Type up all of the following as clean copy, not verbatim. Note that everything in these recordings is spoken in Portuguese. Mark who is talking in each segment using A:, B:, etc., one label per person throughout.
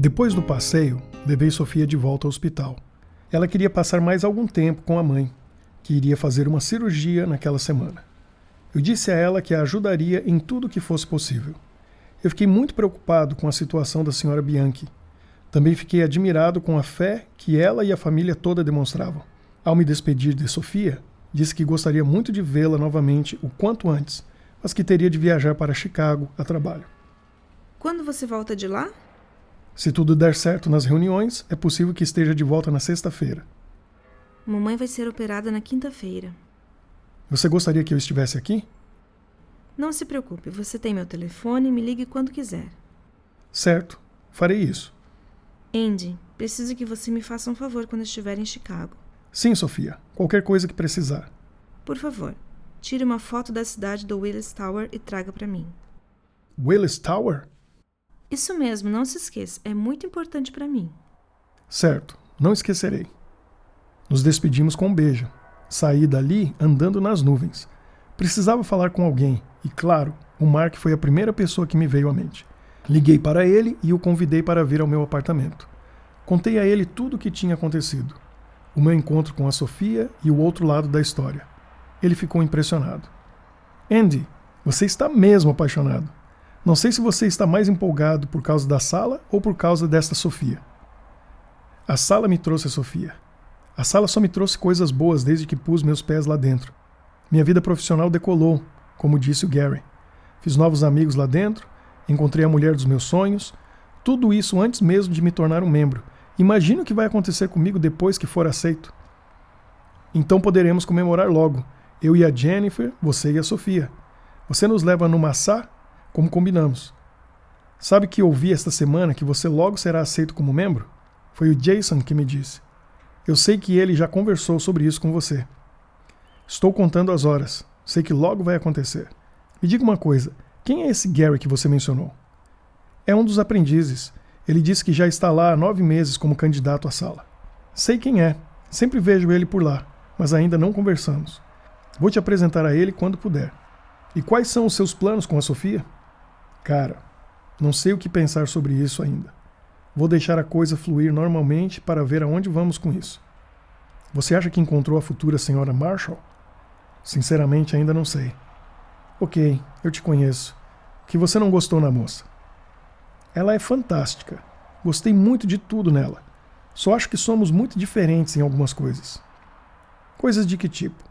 A: Depois do passeio, levei Sofia de volta ao hospital. Ela queria passar mais algum tempo com a mãe, que iria fazer uma cirurgia naquela semana. Eu disse a ela que a ajudaria em tudo o que fosse possível. Eu fiquei muito preocupado com a situação da senhora Bianchi. Também fiquei admirado com a fé que ela e a família toda demonstravam. Ao me despedir de Sofia, disse que gostaria muito de vê-la novamente o quanto antes, mas que teria de viajar para Chicago a trabalho.
B: Quando você volta de lá?
A: Se tudo der certo nas reuniões, é possível que esteja de volta na sexta-feira.
B: Mamãe vai ser operada na quinta-feira.
A: Você gostaria que eu estivesse aqui?
B: Não se preocupe, você tem meu telefone e me ligue quando quiser.
A: Certo, farei isso.
B: Andy, preciso que você me faça um favor quando estiver em Chicago.
A: Sim, Sofia, qualquer coisa que precisar.
B: Por favor, tire uma foto da cidade do Willis Tower e traga para mim.
A: Willis Tower?
B: Isso mesmo, não se esqueça, é muito importante para mim.
A: Certo, não esquecerei. Nos despedimos com um beijo. Saí dali andando nas nuvens. Precisava falar com alguém e, claro, o Mark foi a primeira pessoa que me veio à mente. Liguei para ele e o convidei para vir ao meu apartamento. Contei a ele tudo o que tinha acontecido. O meu encontro com a Sofia e o outro lado da história. Ele ficou impressionado. Andy, você está mesmo apaixonado. Não sei se você está mais empolgado por causa da sala ou por causa desta Sofia. A sala me trouxe a Sofia. A sala só me trouxe coisas boas desde que pus meus pés lá dentro. Minha vida profissional decolou, como disse o Gary. Fiz novos amigos lá dentro, encontrei a mulher dos meus sonhos, tudo isso antes mesmo de me tornar um membro. Imagina o que vai acontecer comigo depois que for aceito. Então poderemos comemorar logo, eu e a Jennifer, você e a Sofia. Você nos leva no massá, como combinamos. Sabe que ouvi esta semana que você logo será aceito como membro? Foi o Jason que me disse. Eu sei que ele já conversou sobre isso com você. Estou contando as horas. Sei que logo vai acontecer. Me diga uma coisa, quem é esse Gary que você mencionou? É um dos aprendizes. Ele disse que já está lá há 9 meses como candidato à sala. Sei quem é. Sempre vejo ele por lá, mas ainda não conversamos. Vou te apresentar a ele quando puder. E quais são os seus planos com a Sofia? Cara, não sei o que pensar sobre isso ainda. Vou deixar a coisa fluir normalmente para ver aonde vamos com isso. Você acha que encontrou a futura senhora Marshall? Sinceramente, ainda não sei. Ok, eu te conheço. O que você não gostou na moça? Ela é fantástica. Gostei muito de tudo nela. Só acho que somos muito diferentes em algumas coisas. Coisas de que tipo?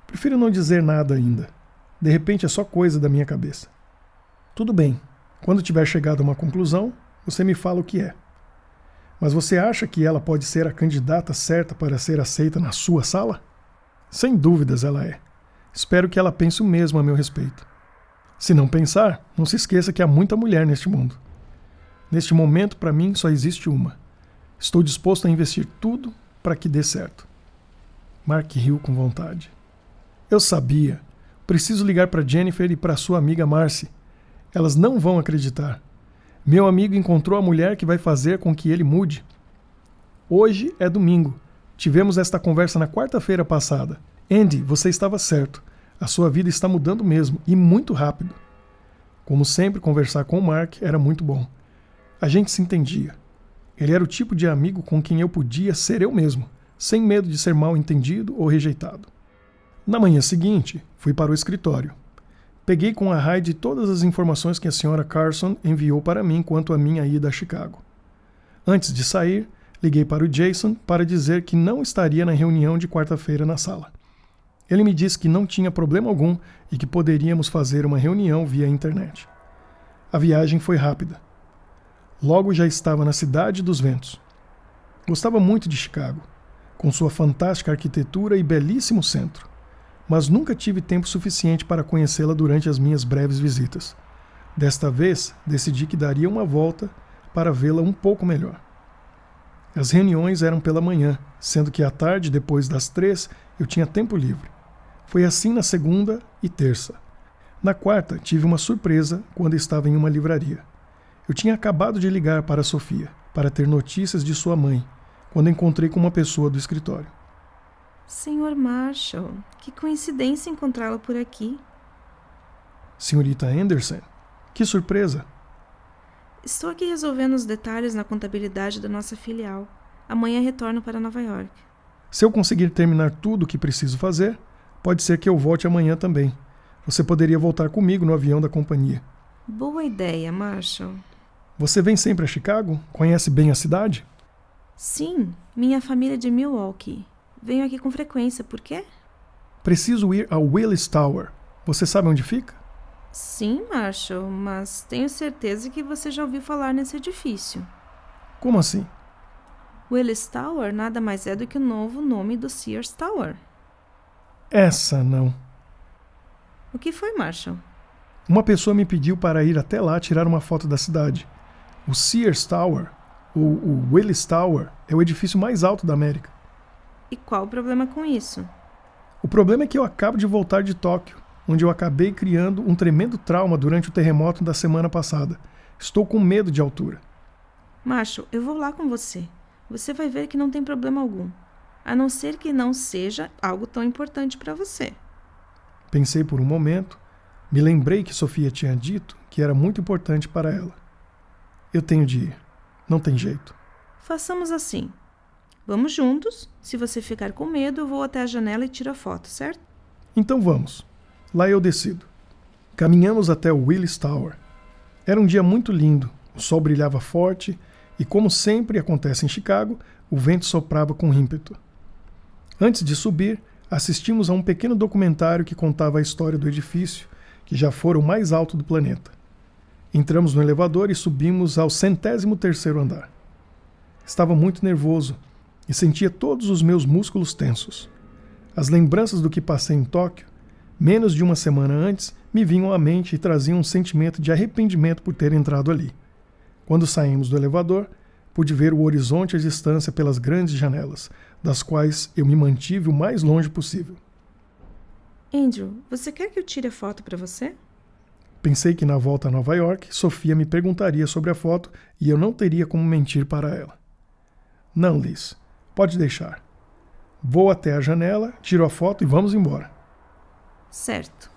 A: Prefiro não dizer nada ainda. De repente é só coisa da minha cabeça. Tudo bem. Quando tiver chegado a uma conclusão, você me fala o que é. Mas você acha que ela pode ser a candidata certa para ser aceita na sua sala? Sem dúvidas ela é. Espero que ela pense o mesmo a meu respeito. Se não pensar, não se esqueça que há muita mulher neste mundo. Neste momento, para mim, só existe uma. Estou disposto a investir tudo para que dê certo. Mark riu com vontade. Eu sabia. Preciso ligar para Jennifer e para sua amiga Marcy. Elas não vão acreditar. Meu amigo encontrou a mulher que vai fazer com que ele mude. Hoje é domingo. Tivemos esta conversa na quarta-feira passada. Andy, você estava certo. A sua vida está mudando mesmo, e muito rápido. Como sempre, conversar com o Mark era muito bom. A gente se entendia. Ele era o tipo de amigo com quem eu podia ser eu mesmo, sem medo de ser mal entendido ou rejeitado. Na manhã seguinte, fui para o escritório. Peguei com a Heidi todas as informações que a senhora Carson enviou para mim quanto à minha ida a Chicago. Antes de sair, liguei para o Jason para dizer que não estaria na reunião de quarta-feira na sala. Ele me disse que não tinha problema algum e que poderíamos fazer uma reunião via internet. A viagem foi rápida. Logo já estava na Cidade dos Ventos. Gostava muito de Chicago, com sua fantástica arquitetura e belíssimo centro, mas nunca tive tempo suficiente para conhecê-la durante as minhas breves visitas. Desta vez, decidi que daria uma volta para vê-la um pouco melhor. As reuniões eram pela manhã, sendo que à tarde, depois das 3, eu tinha tempo livre. Foi assim na segunda e terça. Na quarta, tive uma surpresa quando estava em uma livraria. Eu tinha acabado de ligar para a Sofia, para ter notícias de sua mãe, quando encontrei com uma pessoa do escritório.
B: Senhor Marshall, que coincidência encontrá-lo por aqui.
A: Senhorita Anderson, que surpresa!
B: Estou aqui resolvendo os detalhes na contabilidade da nossa filial. Amanhã retorno para Nova York.
A: Se eu conseguir terminar tudo o que preciso fazer, pode ser que eu volte amanhã também. Você poderia voltar comigo no avião da companhia.
B: Boa ideia, Marshall.
A: Você vem sempre a Chicago? Conhece bem a cidade?
B: Sim, minha família é de Milwaukee. Venho aqui com frequência, por quê?
A: Preciso ir ao Willis Tower. Você sabe onde fica?
B: Sim, Marshall, mas tenho certeza que você já ouviu falar nesse edifício.
A: Como assim?
B: Willis Tower nada mais é do que o novo nome do Sears Tower.
A: Essa não.
B: O que foi, Marshall?
A: Uma pessoa me pediu para ir até lá tirar uma foto da cidade. O Sears Tower, ou o Willis Tower, é o edifício mais alto da América.
B: E qual o problema com isso?
A: O problema é que eu acabo de voltar de Tóquio, onde eu acabei criando um tremendo trauma durante o terremoto da semana passada. Estou com medo de altura.
B: Marshall, eu vou lá com você. Você vai ver que não tem problema algum. A não ser que não seja algo tão importante para você.
A: Pensei por um momento, me lembrei que Sofia tinha dito que era muito importante para ela. Eu tenho de ir. Não tem jeito.
B: Façamos assim. Vamos juntos. Se você ficar com medo, eu vou até a janela e tiro a foto, certo?
A: Então vamos. Lá eu decido. Caminhamos até o Willis Tower. Era um dia muito lindo, o sol brilhava forte e, como sempre acontece em Chicago, o vento soprava com ímpeto. Antes de subir, assistimos a um pequeno documentário que contava a história do edifício, que já fora o mais alto do planeta. Entramos no elevador e subimos ao 103º andar. Estava muito nervoso e sentia todos os meus músculos tensos. As lembranças do que passei em Tóquio, menos de uma semana antes, me vinham à mente e traziam um sentimento de arrependimento por ter entrado ali. Quando saímos do elevador, pude ver o horizonte à distância pelas grandes janelas, das quais eu me mantive o mais longe possível.
B: Andrew, você quer que eu tire a foto para você?
A: Pensei que na volta a Nova York, Sofia me perguntaria sobre a foto e eu não teria como mentir para ela. Não, Liz, pode deixar. Vou até a janela, tiro a foto e vamos embora.
B: Certo.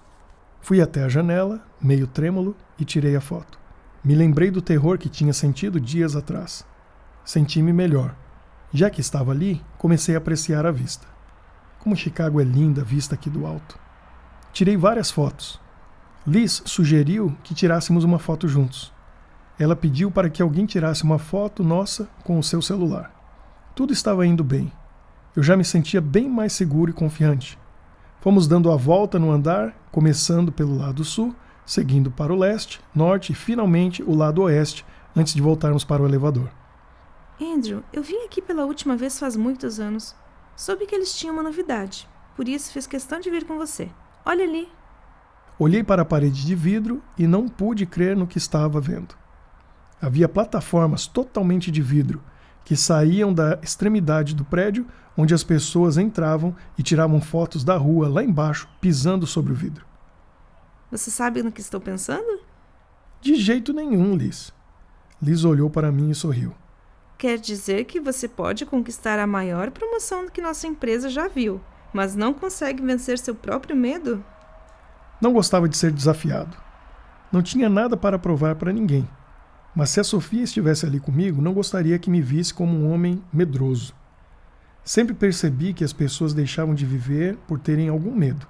A: Fui até a janela, meio trêmulo, e tirei a foto. Me lembrei do terror que tinha sentido dias atrás. Senti-me melhor. Já que estava ali, comecei a apreciar a vista. Como Chicago é linda vista aqui do alto. Tirei várias fotos. Liz sugeriu que tirássemos uma foto juntos. Ela pediu para que alguém tirasse uma foto nossa com o seu celular. Tudo estava indo bem. Eu já me sentia bem mais seguro e confiante. Fomos dando a volta no andar, começando pelo lado sul, seguindo para o leste, norte e finalmente o lado oeste, antes de voltarmos para o elevador.
B: Andrew, eu vim aqui pela última vez faz muitos anos. Soube que eles tinham uma novidade, por isso fiz questão de vir com você. Olha ali.
A: Olhei para a parede de vidro e não pude crer no que estava vendo. Havia plataformas totalmente de vidro, que saíam da extremidade do prédio, onde as pessoas entravam e tiravam fotos da rua lá embaixo, pisando sobre o vidro.
B: Você sabe no que estou pensando?
A: De jeito nenhum, Liz. Liz olhou para mim e sorriu.
B: Quer dizer que você pode conquistar a maior promoção que nossa empresa já viu, mas não consegue vencer seu próprio medo?
A: Não gostava de ser desafiado. Não tinha nada para provar para ninguém. Mas se a Sofia estivesse ali comigo, não gostaria que me visse como um homem medroso. Sempre percebi que as pessoas deixavam de viver por terem algum medo.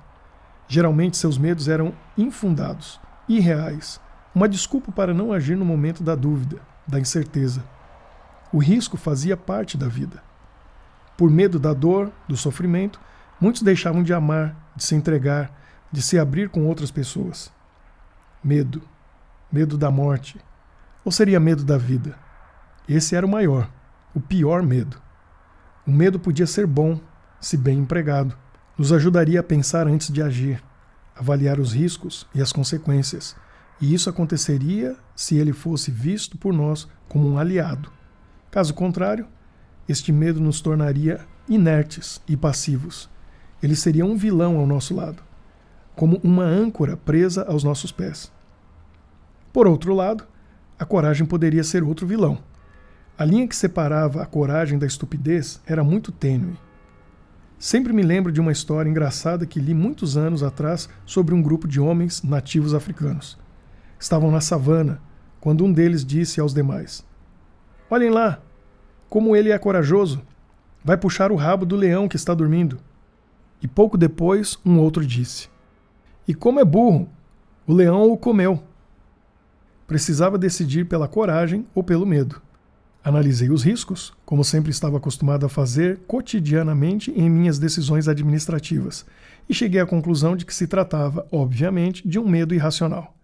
A: Geralmente seus medos eram infundados, irreais, uma desculpa para não agir no momento da dúvida, da incerteza. O risco fazia parte da vida. Por medo da dor, do sofrimento, muitos deixavam de amar, de se entregar, de se abrir com outras pessoas. Medo. Medo da morte. Ou seria medo da vida? Esse era o maior, o pior medo. O medo podia ser bom, se bem empregado. Nos ajudaria a pensar antes de agir, avaliar os riscos e as consequências. E isso aconteceria se ele fosse visto por nós como um aliado. Caso contrário, este medo nos tornaria inertes e passivos. Ele seria um vilão ao nosso lado, como uma âncora presa aos nossos pés. Por outro lado, a coragem poderia ser outro vilão. A linha que separava a coragem da estupidez era muito tênue. Sempre me lembro de uma história engraçada que li muitos anos atrás sobre um grupo de homens nativos africanos. Estavam na savana, quando um deles disse aos demais: "Olhem lá, como ele é corajoso! Vai puxar o rabo do leão que está dormindo." E pouco depois, um outro disse: "E como é burro! O leão o comeu." Precisava decidir pela coragem ou pelo medo. Analisei os riscos, como sempre estava acostumado a fazer cotidianamente em minhas decisões administrativas, e cheguei à conclusão de que se tratava, obviamente, de um medo irracional.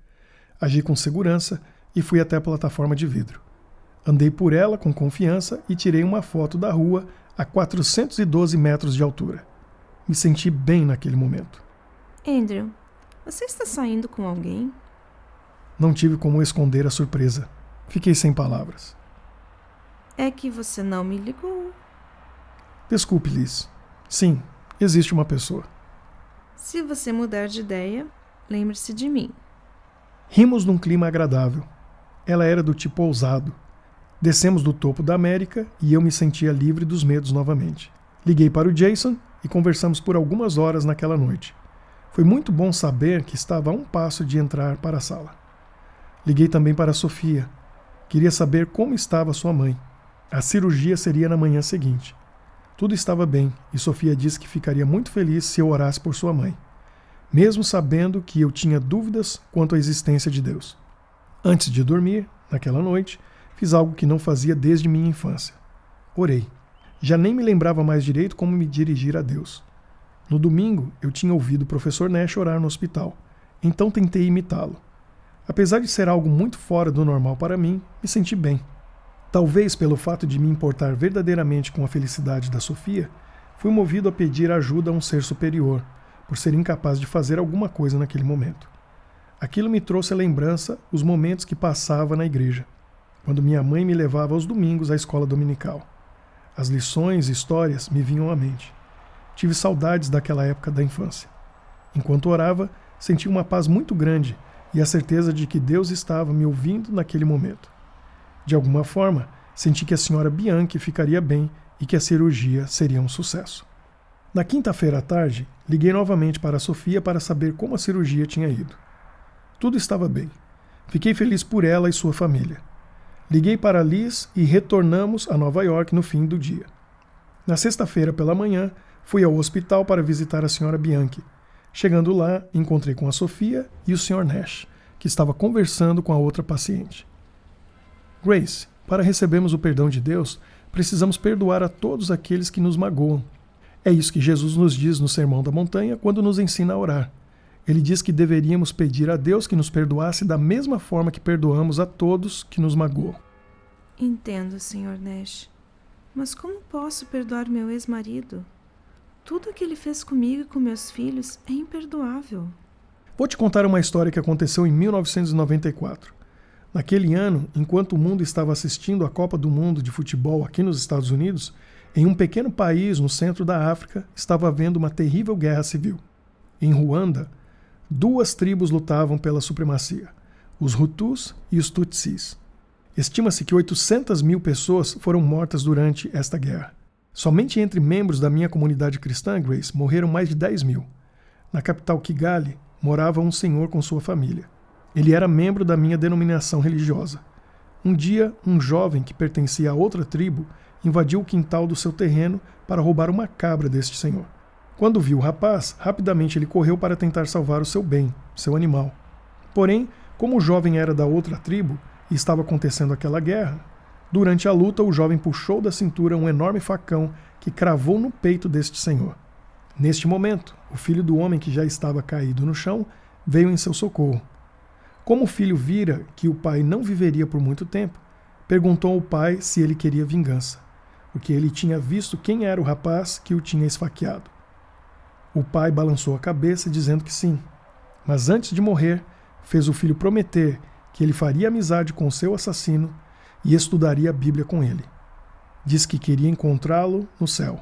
A: Agi com segurança e fui até a plataforma de vidro. Andei por ela com confiança e tirei uma foto da rua a 412 metros de altura. Me senti bem naquele momento.
B: Andrew, você está saindo com alguém?
A: Não tive como esconder a surpresa. Fiquei sem palavras.
B: É que você não me ligou.
A: Desculpe, Liz. Sim, existe uma pessoa.
B: Se você mudar de ideia, lembre-se de mim.
A: Rimos num clima agradável. Ela era do tipo ousado. Descemos do topo da América e eu me sentia livre dos medos novamente. Liguei para o Jason e conversamos por algumas horas naquela noite. Foi muito bom saber que estava a um passo de entrar para a sala. Liguei também para a Sofia. Queria saber como estava sua mãe. A cirurgia seria na manhã seguinte. Tudo estava bem e Sofia disse que ficaria muito feliz se eu orasse por sua mãe, mesmo sabendo que eu tinha dúvidas quanto à existência de Deus. Antes de dormir, naquela noite, fiz algo que não fazia desde minha infância. Orei. Já nem me lembrava mais direito como me dirigir a Deus. No domingo, eu tinha ouvido o professor Nash orar no hospital, então tentei imitá-lo. Apesar de ser algo muito fora do normal para mim, me senti bem. Talvez pelo fato de me importar verdadeiramente com a felicidade da Sofia, fui movido a pedir ajuda a um ser superior, por ser incapaz de fazer alguma coisa naquele momento. Aquilo me trouxe à lembrança os momentos que passava na igreja, quando minha mãe me levava aos domingos à escola dominical. As lições e histórias me vinham à mente. Tive saudades daquela época da infância. Enquanto orava, senti uma paz muito grande e a certeza de que Deus estava me ouvindo naquele momento. De alguma forma, senti que a senhora Bianchi ficaria bem e que a cirurgia seria um sucesso. Na quinta-feira à tarde, liguei novamente para a Sofia para saber como a cirurgia tinha ido. Tudo estava bem. Fiquei feliz por ela e sua família. Liguei para Liz e retornamos a Nova York no fim do dia. Na sexta-feira pela manhã, fui ao hospital para visitar a senhora Bianchi. Chegando lá, encontrei com a Sofia e o Sr. Nash, que estava conversando com a outra paciente. Grace, para recebermos o perdão de Deus, precisamos perdoar a todos aqueles que nos magoam. É isso que Jesus nos diz no Sermão da Montanha quando nos ensina a orar. Ele diz que deveríamos pedir a Deus que nos perdoasse da mesma forma que perdoamos a todos que nos magoam.
B: Entendo, Sr. Nash. Mas como posso perdoar meu ex-marido? Tudo o que ele fez comigo e com meus filhos é imperdoável.
A: Vou te contar uma história que aconteceu em 1994. Naquele ano, enquanto o mundo estava assistindo à Copa do Mundo de futebol aqui nos Estados Unidos, em um pequeno país no centro da África estava havendo uma terrível guerra civil. Em Ruanda, duas tribos lutavam pela supremacia, os Hutus e os Tutsis. Estima-se que 800 mil pessoas foram mortas durante esta guerra. Somente entre membros da minha comunidade cristã, Grace, morreram mais de 10 mil. Na capital Kigali, morava um senhor com sua família. Ele era membro da minha denominação religiosa. Um dia, um jovem que pertencia a outra tribo invadiu o quintal do seu terreno para roubar uma cabra deste senhor. Quando viu o rapaz, rapidamente ele correu para tentar salvar o seu bem, seu animal. Porém, como o jovem era da outra tribo e estava acontecendo aquela guerra, durante a luta o jovem puxou da cintura um enorme facão que cravou no peito deste senhor. Neste momento, o filho do homem que já estava caído no chão veio em seu socorro. Como o filho vira que o pai não viveria por muito tempo, perguntou ao pai se ele queria vingança, porque ele tinha visto quem era o rapaz que o tinha esfaqueado. O pai balançou a cabeça dizendo que sim, mas antes de morrer, fez o filho prometer que ele faria amizade com seu assassino e estudaria a Bíblia com ele. Diz que queria encontrá-lo no céu.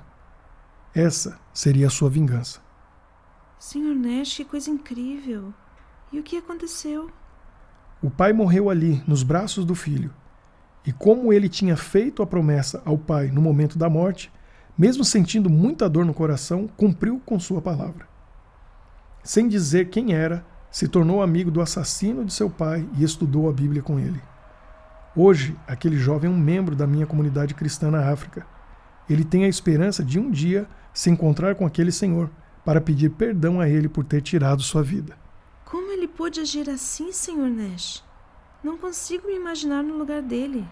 A: Essa seria a sua vingança.
B: Sr. Nash, que coisa incrível! E o que aconteceu?
A: O pai morreu ali, nos braços do filho. E como ele tinha feito a promessa ao pai no momento da morte, mesmo sentindo muita dor no coração, cumpriu com sua palavra. Sem dizer quem era, se tornou amigo do assassino de seu pai e estudou a Bíblia com ele. Hoje, aquele jovem é um membro da minha comunidade cristã na África. Ele tem a esperança de um dia se encontrar com aquele senhor para pedir perdão a ele por ter tirado sua vida.
B: Como ele pôde agir assim, Sr. Nash? Não consigo me imaginar no lugar dele.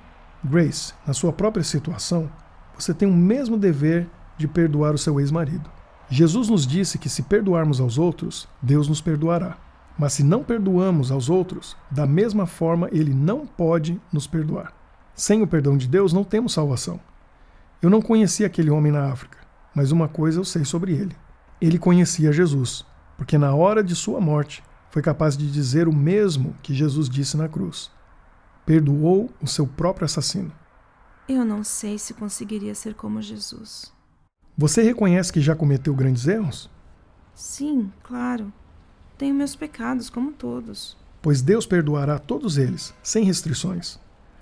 A: Grace, na sua própria situação, você tem o mesmo dever de perdoar o seu ex-marido. Jesus nos disse que se perdoarmos aos outros, Deus nos perdoará. Mas se não perdoamos aos outros, da mesma forma Ele não pode nos perdoar. Sem o perdão de Deus não temos salvação. Eu não conhecia aquele homem na África, mas uma coisa eu sei sobre ele. Ele conhecia Jesus, porque na hora de sua morte foi capaz de dizer o mesmo que Jesus disse na cruz. Perdoou o seu próprio assassino.
B: Eu não sei se conseguiria ser como Jesus.
A: Você reconhece que já cometeu grandes erros?
B: Sim, claro. Tenho meus pecados, como todos.
A: Pois Deus perdoará todos eles, sem restrições.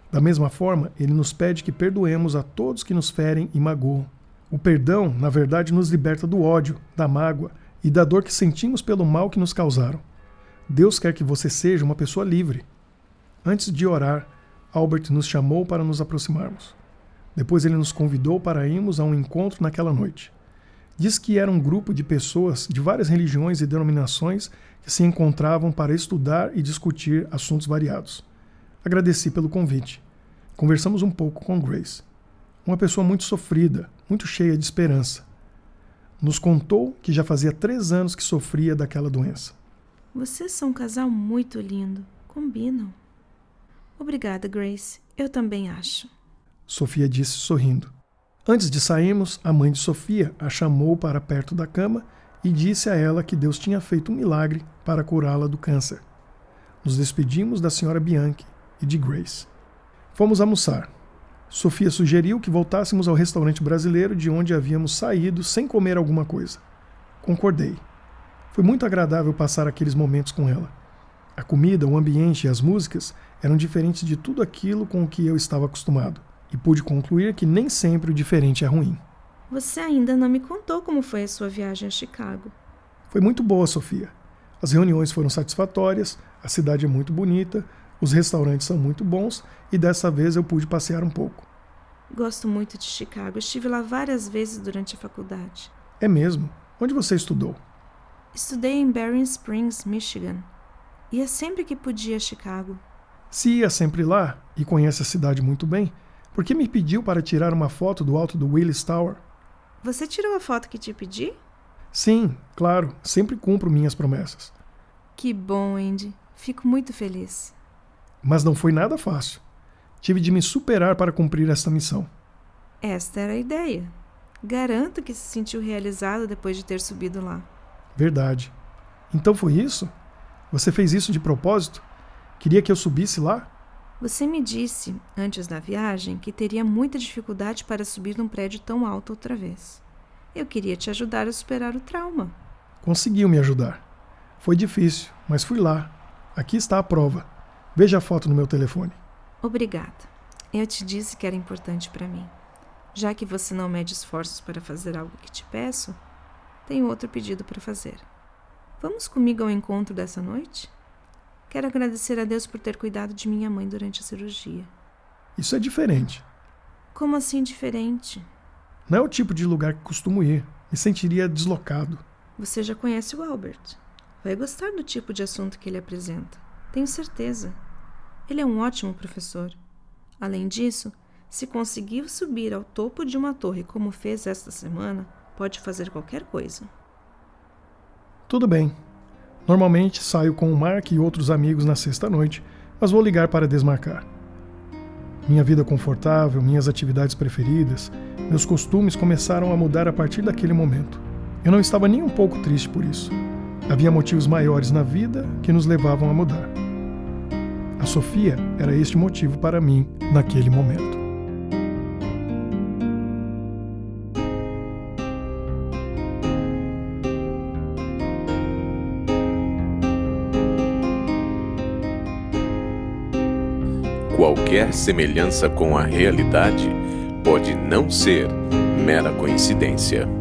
A: Da mesma forma, Ele nos pede que perdoemos a todos que nos ferem e magoam. O perdão, na verdade, nos liberta do ódio, da mágoa e da dor que sentimos pelo mal que nos causaram. Deus quer que você seja uma pessoa livre. Antes de orar, Albert nos chamou para nos aproximarmos. Depois ele nos convidou para irmos a um encontro naquela noite. Diz que era um grupo de pessoas de várias religiões e denominações que se encontravam para estudar e discutir assuntos variados. Agradeci pelo convite. Conversamos um pouco com Grace, uma pessoa muito sofrida, muito cheia de esperança. Nos contou que já fazia 3 anos que sofria daquela doença.
B: Vocês são um casal muito lindo. Combinam. Obrigada, Grace. Eu também acho.
A: Sofia disse sorrindo. Antes de sairmos, a mãe de Sofia a chamou para perto da cama e disse a ela que Deus tinha feito um milagre para curá-la do câncer. Nos despedimos da senhora Bianchi e de Grace. Fomos almoçar. Sofia sugeriu que voltássemos ao restaurante brasileiro de onde havíamos saído sem comer alguma coisa. Concordei. Foi muito agradável passar aqueles momentos com ela. A comida, o ambiente e as músicas eram diferentes de tudo aquilo com o que eu estava acostumado. E pude concluir que nem sempre o diferente é ruim.
B: Você ainda não me contou como foi a sua viagem a Chicago.
A: Foi muito boa, Sofia. As reuniões foram satisfatórias, a cidade é muito bonita, os restaurantes são muito bons e dessa vez eu pude passear um pouco.
B: Gosto muito de Chicago. Estive lá várias vezes durante a faculdade.
A: É mesmo? Onde você estudou?
B: Estudei em Berrien Springs, Michigan. Ia sempre que podia a Chicago.
A: Se ia sempre lá e conhece a cidade muito bem, por que me pediu para tirar uma foto do alto do Willis Tower?
B: Você tirou a foto que te pedi?
A: Sim, claro. Sempre cumpro minhas promessas.
B: Que bom, Andy. Fico muito feliz.
A: Mas não foi nada fácil. Tive de me superar para cumprir esta missão.
B: Esta era a ideia. Garanto que se sentiu realizado depois de ter subido lá.
A: Verdade. Então foi isso? Você fez isso de propósito? Queria que eu subisse lá?
B: Você me disse, antes da viagem, que teria muita dificuldade para subir num prédio tão alto outra vez. Eu queria te ajudar a superar o trauma.
A: Conseguiu me ajudar. Foi difícil, mas fui lá. Aqui está a prova. Veja a foto no meu telefone.
B: Obrigada. Eu te disse que era importante para mim. Já que você não mede esforços para fazer algo que te peço, tenho outro pedido para fazer. Vamos comigo ao encontro dessa noite? Quero agradecer a Deus por ter cuidado de minha mãe durante a cirurgia.
A: Isso é diferente.
B: Como assim diferente?
A: Não é o tipo de lugar que costumo ir. Me sentiria deslocado.
B: Você já conhece o Albert. Vai gostar do tipo de assunto que ele apresenta. Tenho certeza. Ele é um ótimo professor. Além disso, se conseguir subir ao topo de uma torre como fez esta semana, pode fazer qualquer coisa.
A: Tudo bem. Normalmente saio com o Mark e outros amigos na sexta-noite, mas vou ligar para desmarcar. Minha vida confortável, minhas atividades preferidas, meus costumes começaram a mudar a partir daquele momento. Eu não estava nem um pouco triste por isso. Havia motivos maiores na vida que nos levavam a mudar. A Sofia era este motivo para mim naquele momento.
C: Qualquer semelhança com a realidade pode não ser mera coincidência.